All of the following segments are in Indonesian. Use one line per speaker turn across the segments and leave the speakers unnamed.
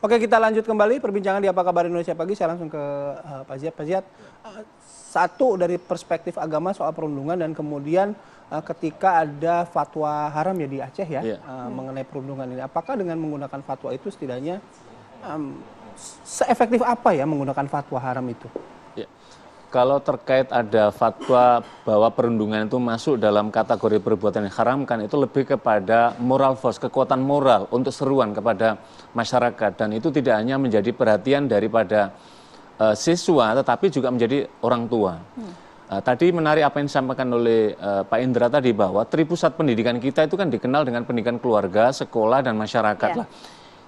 Oke, kita lanjut kembali perbincangan di Apa Kabar Indonesia Pagi. Saya langsung ke Pak Ziad. Pak Ziad, satu dari perspektif agama soal perundungan dan kemudian ketika ada fatwa haram ya di Aceh ya, mengenai perundungan ini. Apakah dengan menggunakan fatwa itu setidaknya seefektif apa ya menggunakan fatwa haram itu?
Ya. Kalau terkait ada fatwa bahwa perundungan itu masuk dalam kategori perbuatan yang haramkan, itu lebih kepada moral force, kekuatan moral untuk seruan kepada masyarakat. Dan itu tidak hanya menjadi perhatian daripada siswa, tetapi juga menjadi orang tua. Tadi menarik apa yang disampaikan oleh Pak Indra tadi, bahwa tripusat pendidikan kita itu kan dikenal dengan pendidikan keluarga, sekolah, dan masyarakat lah.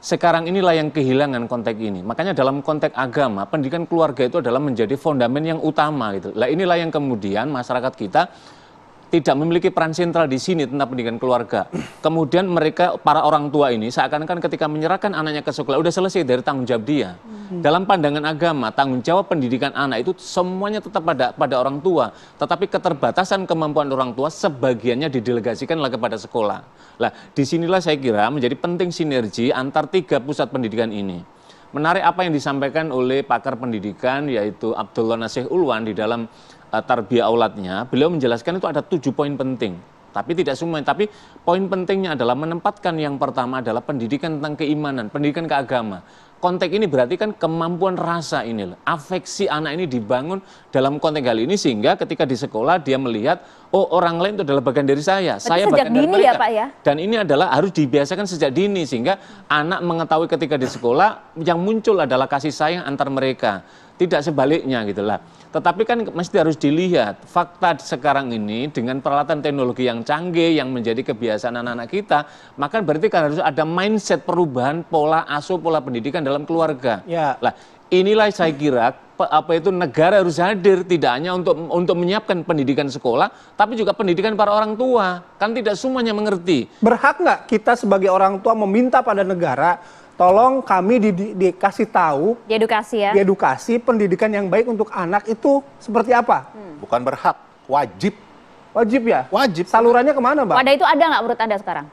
Sekarang inilah yang kehilangan konteks ini. Makanya dalam konteks agama, pendidikan keluarga itu adalah menjadi fondamen yang utama gitu. Lah inilah yang kemudian masyarakat kita tidak memiliki peran sentral di sini tentang pendidikan keluarga. Kemudian mereka, para orang tua ini seakan-akan ketika menyerahkan anaknya ke sekolah, udah selesai dari tanggung jawab dia. Dalam pandangan agama, tanggung jawab pendidikan anak itu semuanya tetap pada orang tua. Tetapi keterbatasan kemampuan orang tua sebagiannya didelegasikanlah kepada sekolah. Lah, disinilah saya kira menjadi penting sinergi antar tiga pusat pendidikan ini. Menarik apa yang disampaikan oleh pakar pendidikan yaitu Abdullah Nasih Ulwan di dalam tarbiyah auladnya. Beliau menjelaskan itu ada 7 poin penting. Tapi tidak semua, tapi poin pentingnya adalah menempatkan yang pertama adalah pendidikan tentang keimanan, pendidikan keagama. Konteks ini berarti kan kemampuan rasa ini, afeksi anak ini dibangun dalam konteks hal ini sehingga ketika di sekolah dia melihat, oh orang lain itu adalah bagian dari saya bagian dari mereka.
Ya, Pak, ya?
Dan ini adalah harus dibiasakan sejak dini sehingga anak mengetahui ketika di sekolah yang muncul adalah kasih sayang antar mereka, tidak sebaliknya gitulah. Tetapi kan mesti harus dilihat fakta sekarang ini dengan peralatan teknologi yang canggih yang menjadi kebiasaan anak-anak kita, maka berarti kan harus ada mindset perubahan pola asuh, pola pendidikan dalam keluarga.
Ya.
Lah, inilah saya kira negara harus hadir tidak hanya untuk menyiapkan pendidikan sekolah, tapi juga pendidikan para orang tua. Kan tidak semuanya mengerti.
Berhak nggak kita sebagai orang tua meminta pada negara, tolong kami dikasih tahu, diedukasi pendidikan yang baik untuk anak itu seperti apa?
Bukan berhak, wajib.
Wajib ya?
Wajib.
Salurannya kemana, Mbak?
Wadah itu ada nggak menurut Anda sekarang?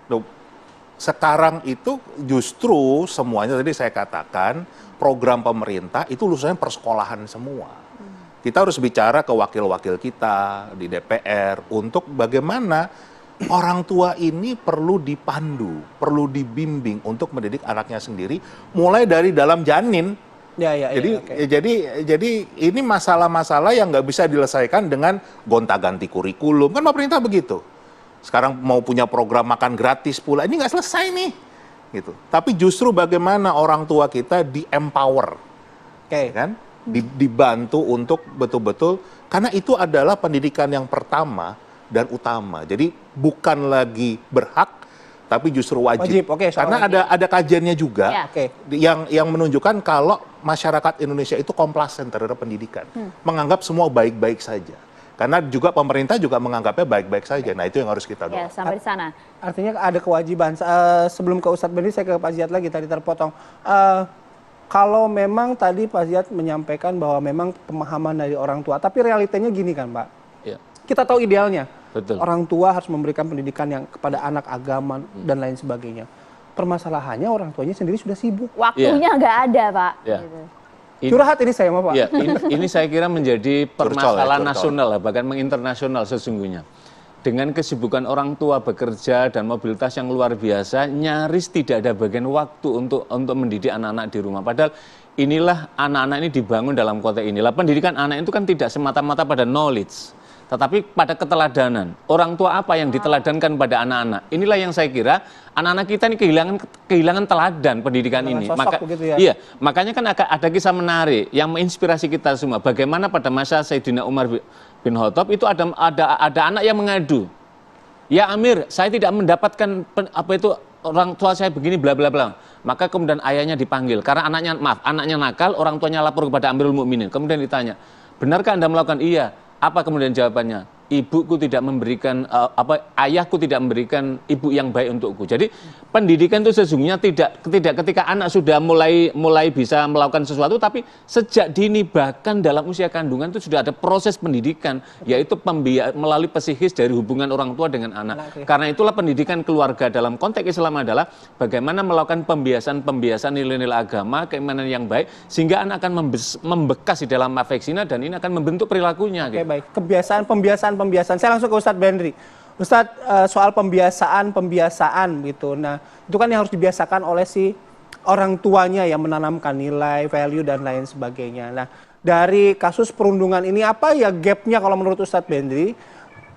Sekarang itu justru semuanya tadi saya katakan program pemerintah itu lulusannya persekolahan semua. Kita harus bicara ke wakil-wakil kita di DPR untuk bagaimana orang tua ini perlu dipandu, perlu dibimbing untuk mendidik anaknya sendiri, mulai dari dalam janin. Jadi ini masalah-masalah yang nggak bisa diselesaikan dengan gonta-ganti kurikulum. Kan pemerintah begitu. Sekarang mau punya program makan gratis pula, ini nggak selesai nih. Gitu. Tapi justru bagaimana orang tua kita di-empower, kan? Dibantu untuk betul-betul, karena itu adalah pendidikan yang pertama dan utama. Jadi bukan lagi berhak, tapi justru wajib. Karena ada kajiannya juga yang menunjukkan kalau masyarakat Indonesia itu komplasen terhadap pendidikan, menganggap semua baik-baik saja. Karena juga pemerintah juga menganggapnya baik-baik saja. Nah itu yang harus kita doakan.
Ya, sampai di sana.
Artinya ada kewajiban. Sebelum ke Ustadz Benny, saya ke Pak Ziad lagi, tadi terpotong. Kalau memang tadi Pak Ziad menyampaikan bahwa memang pemahaman dari orang tua, tapi realitanya gini kan Pak, kita tahu idealnya.
Betul.
Orang tua harus memberikan pendidikan yang kepada anak, agama, dan lain sebagainya. Permasalahannya orang tuanya sendiri sudah sibuk.
Waktunya nggak ada, Pak. Gitu.
Curhat ini saya mau Pak.
Ya, ini saya kira menjadi permasalahan nasional, bahkan menginternasional sesungguhnya. Dengan kesibukan orang tua bekerja dan mobilitas yang luar biasa, nyaris tidak ada bagian waktu untuk mendidik anak-anak di rumah. Padahal inilah anak-anak ini dibangun dalam konteks inilah. Pendidikan anak itu kan tidak semata-mata pada knowledge, tetapi pada keteladanan. Orang tua apa yang diteladankan pada anak-anak? Inilah yang saya kira anak-anak kita ini kehilangan teladan pendidikan ini. Iya, makanya kan ada kisah menarik yang menginspirasi kita semua. Bagaimana pada masa Sayyidina Umar bin Khattab itu ada anak yang mengadu. Ya Amir, saya tidak mendapatkan orang tua saya begini bla bla bla. Maka kemudian ayahnya dipanggil karena anaknya nakal, orang tuanya lapor kepada Amirul Mukminin. Kemudian ditanya, "Benarkah Anda melakukan?" "Iya." Apa kemudian jawabannya? ibuku tidak memberikan ayahku tidak memberikan ibu yang baik untukku. Jadi pendidikan itu sesungguhnya tidak ketika anak sudah mulai bisa melakukan sesuatu, tapi sejak dini bahkan dalam usia kandungan itu sudah ada proses pendidikan, yaitu melalui psikis dari hubungan orang tua dengan anak. Karena itulah pendidikan keluarga dalam konteks Islam adalah bagaimana melakukan pembiasan nilai-nilai agama, keimanan yang baik, sehingga anak akan membekas di dalam afeksinya dan ini akan membentuk perilakunya.
Oke, baik. Pembiasaan. Saya langsung ke Ustadz Bendri. Ustadz, soal pembiasaan gitu. Nah, itu kan yang harus dibiasakan oleh si orang tuanya yang menanamkan nilai, value, dan lain sebagainya. Nah, dari kasus perundungan ini apa ya gapnya kalau menurut Ustadz Bendri?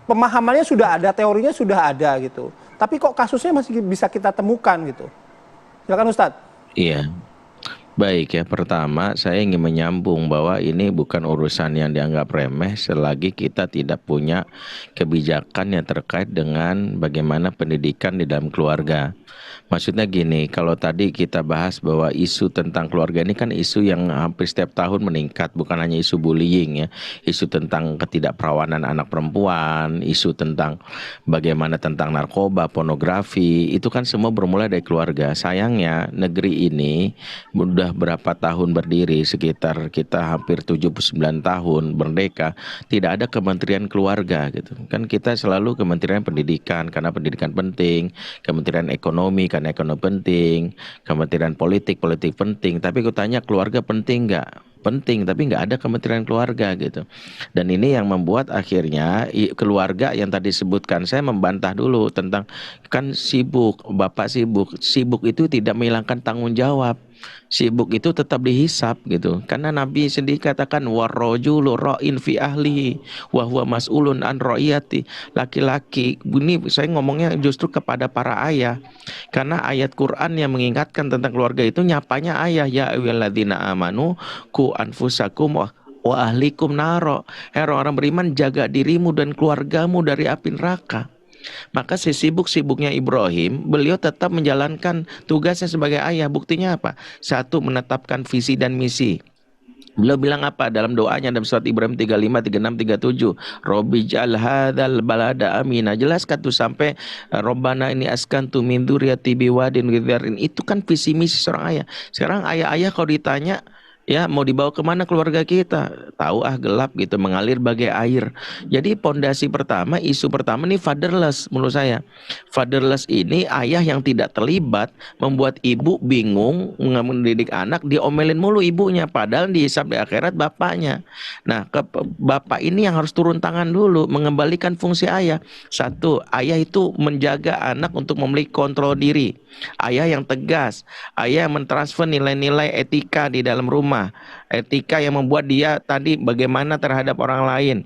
Pemahamannya sudah ada, teorinya sudah ada gitu. Tapi kok kasusnya masih bisa kita temukan gitu? Silakan Ustadz.
Iya. Baik ya, pertama saya ingin menyambung bahwa ini bukan urusan yang dianggap remeh selagi kita tidak punya kebijakan yang terkait dengan bagaimana pendidikan di dalam keluarga. Maksudnya gini, kalau tadi kita bahas bahwa isu tentang keluarga ini kan isu yang hampir setiap tahun meningkat, bukan hanya isu bullying ya, isu tentang ketidakperawanan anak perempuan, isu tentang bagaimana tentang narkoba, pornografi, itu kan semua bermula dari keluarga. Sayangnya negeri ini udah berapa tahun berdiri, sekitar kita hampir 79 tahun merdeka, tidak ada kementerian keluarga gitu. Kan kita selalu kementerian pendidikan karena pendidikan penting, kementerian ekonomi karena ekonomi penting, kementerian politik penting. Tapi aku tanya keluarga penting nggak? Penting, tapi nggak ada kementerian keluarga gitu. Dan ini yang membuat akhirnya keluarga yang tadi sebutkan, saya membantah dulu tentang kan sibuk, bapak sibuk itu tidak menghilangkan tanggung jawab. Sibuk itu tetap dihisap gitu. Karena Nabi sendiri katakan warrajulu ra'in fi ahlihi wa huwa mas'ulun an ra'iyati. Laki-laki, ini saya ngomongnya justru kepada para ayah. Karena ayat Quran yang mengingatkan tentang keluarga itu nyapanya ayah, ya ayyuhalladzina amanu ku anfusakum wa ahlikum naro. Hai orang beriman, jaga dirimu dan keluargamu dari api neraka. Maka sesibuk-sibuknya Ibrahim, beliau tetap menjalankan tugasnya sebagai ayah. Buktinya apa? Satu, menetapkan visi dan misi. Beliau bilang apa dalam doanya dalam surat Ibrahim 35, 36, 37? Robbi ja'al hadzal balada amina. Jelaskan tuh sampai Robbana ini askantu min dzurriyyati biwadin ghairin. Itu kan visi misi seorang ayah. Sekarang ayah-ayah kalau ditanya, ya mau dibawa kemana keluarga kita? Tahu gelap gitu, mengalir bagai air. Jadi pondasi pertama, isu pertama nih fatherless menurut saya. Fatherless ini ayah yang tidak terlibat, membuat ibu bingung mendidik anak, diomelin mulu ibunya, padahal dihisap di akhirat bapaknya. Nah, bapak ini yang harus turun tangan dulu, mengembalikan fungsi ayah. Satu, ayah itu menjaga anak untuk memiliki kontrol diri. Ayah yang tegas, ayah yang mentransfer nilai-nilai etika di dalam rumah. Etika yang membuat dia tadi bagaimana terhadap orang lain.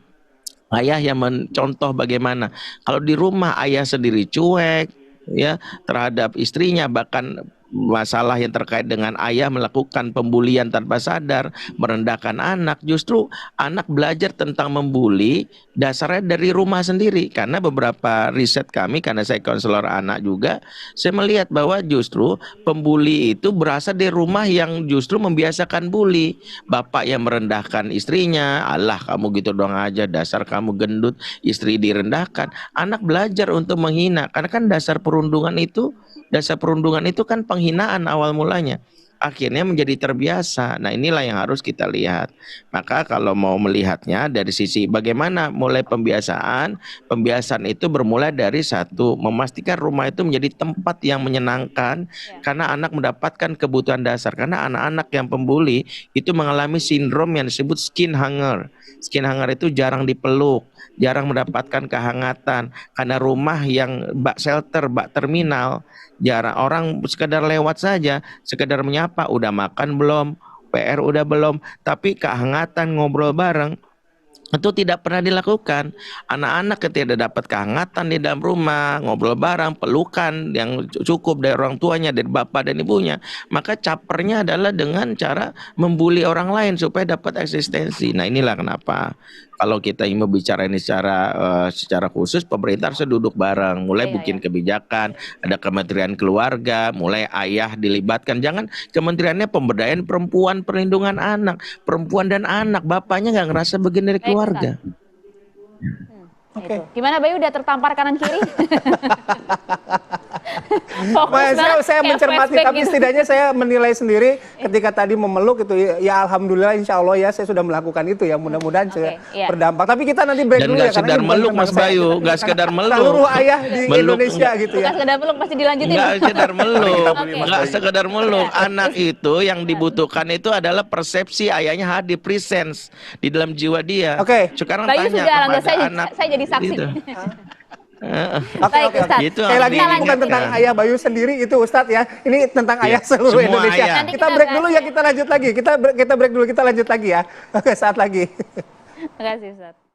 Ayah yang mencontoh bagaimana. Kalau di rumah ayah sendiri cuek ya terhadap istrinya, bahkan masalah yang terkait dengan ayah melakukan pembulian tanpa sadar, merendahkan anak, justru anak belajar tentang membuli dasarnya dari rumah sendiri. Karena beberapa riset kami, karena saya konselor anak juga, saya melihat bahwa justru pembuli itu berasal dari rumah yang justru membiasakan bully. Bapak yang merendahkan istrinya, alah kamu gitu doang aja, dasar kamu gendut, istri direndahkan. Anak belajar untuk menghina, karena kan dasar perundungan itu kan penghinaan awal mulanya. Akhirnya menjadi terbiasa. Nah inilah yang harus kita lihat. Maka kalau mau melihatnya dari sisi bagaimana mulai pembiasaan itu bermula dari satu, memastikan rumah itu menjadi tempat yang menyenangkan karena anak mendapatkan kebutuhan dasar. Karena anak-anak yang pembuli itu mengalami sindrom yang disebut skin hunger. Skin hunger itu jarang dipeluk, jarang mendapatkan kehangatan karena rumah yang bak shelter, bak terminal. Jarang orang sekedar lewat saja, sekedar menyapa, udah makan belum, PR udah belum, tapi kehangatan ngobrol bareng itu tidak pernah dilakukan. Anak-anak ketika dapat kehangatan di dalam rumah, ngobrol bareng, pelukan yang cukup dari orang tuanya, dari bapak dan ibunya, maka capernya adalah dengan cara membuli orang lain supaya dapat eksistensi. Nah inilah kenapa kalau kita ingin berbicara ini secara khusus, pemerintah harus duduk bareng, mulai bikin kebijakan, ada kementerian keluarga, mulai ayah dilibatkan. Jangan kementeriannya pemberdayaan perempuan, perlindungan anak, perempuan dan anak, bapaknya nggak ngerasa bagian dari keluarga.
Oke.
Gitu. Gimana Bayu, udah tertampar kanan kiri?
Saya mencermati, tapi setidaknya saya menilai sendiri ketika tadi memeluk itu ya alhamdulillah insya Allah ya saya sudah melakukan itu ya, mudah-mudahan berdampak. Tapi kita nanti break
Dan
dulu
nggak
ya.
sekedar meluk Mas Bayu, nggak sekedar meluk.
Seluruh ayah di
Meluk,
Indonesia gitu ya.
Bukan sekedar peluk, pasti dilanjutin.
Nggak sekedar meluk,
Oke.
nggak sekedar meluk. Anak itu yang dibutuhkan itu adalah persepsi ayahnya hadir, presence di dalam jiwa dia.
Oke.
Sekarang
Bayu
tanya
sudah langgar,
kepada
saya,
anak.
saya jadi saksi.
Gitu.
Baik, Ustadz.
Itu
Sekali lagi ini
artinya
bukan tentang
kan.
ayah Bayu sendiri itu Ustadz ya. Ini tentang ayah seluruh
semua
Indonesia.
ayah.
Nanti
Kita
kita
break
bahas
dulu ya, kita lanjut lagi. Kita break dulu, kita lanjut lagi ya. Oke, saat lagi.
Terima kasih Ustadz.